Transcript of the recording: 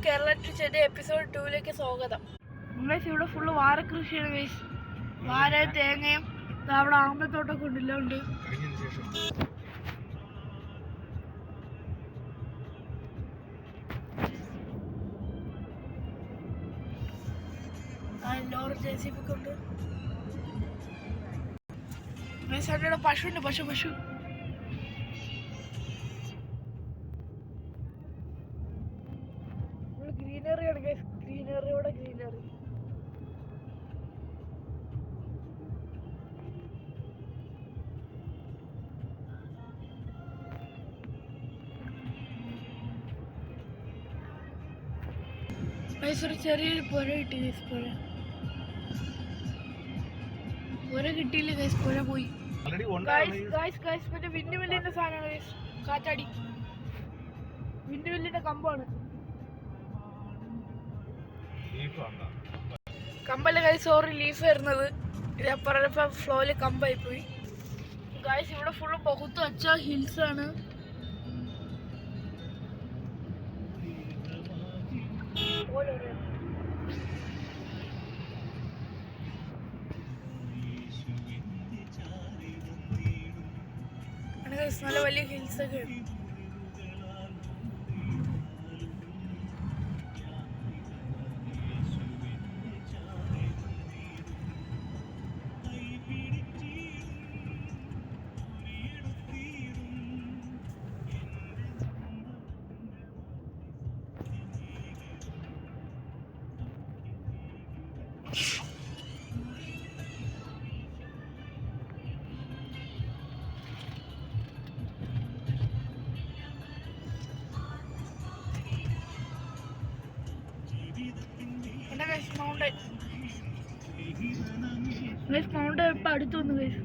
കേരള ടീച്ചറിന്റെ എപ്പിസോഡ് 2 സ്വാഗതം. ഇവിടെ ഫുള്ള് വാഴ കൃഷിയാണ് ഗൈസ്. വാഴ, തേങ്ങയും അവിടെ ആമ്പത്തോട്ടൊക്കെ ഉണ്ടല്ലോ ഉണ്ട്. ലോറി JCB ഉണ്ട്. പശുണ്ട്, പശു ഗ്രീനറിയാണ് ഗൈസ്. ഗ്രീനറിയോടെ ഗ്രീനറി. ഒരു ചെറിയൊരു പുര കിട്ടി ഗൈസ്. പുര കിട്ടിയില്ല ഗൈസ്, പുര പോയി. മറ്റേ വിൻഡ്മില്ലിന്റെ സാധനമാണ് ഗൈസ്. കാറ്റാടി വിൻഡ്മില്ലിന്റെ കമ്പാണ്. കമ്പല്ല ഗൈസ്, സോറി ലീഫ് വരുന്നത്. ഇതപ്പുറം ഫ്ലോയില് കമ്പായി പോയി ഗൈസ്. ഇവിടെ ഫുള്ള് ബഹുത്ത് അച്ഛാ ഹിൽസ് ആണ്. നല്ല വലിയ ഹിൽസ് ഒക്കെ ഉണ്ട്. മൗണ്ടൻ ഇപ്പൊ അടുത്ത് വന്നു ഗൈസ്.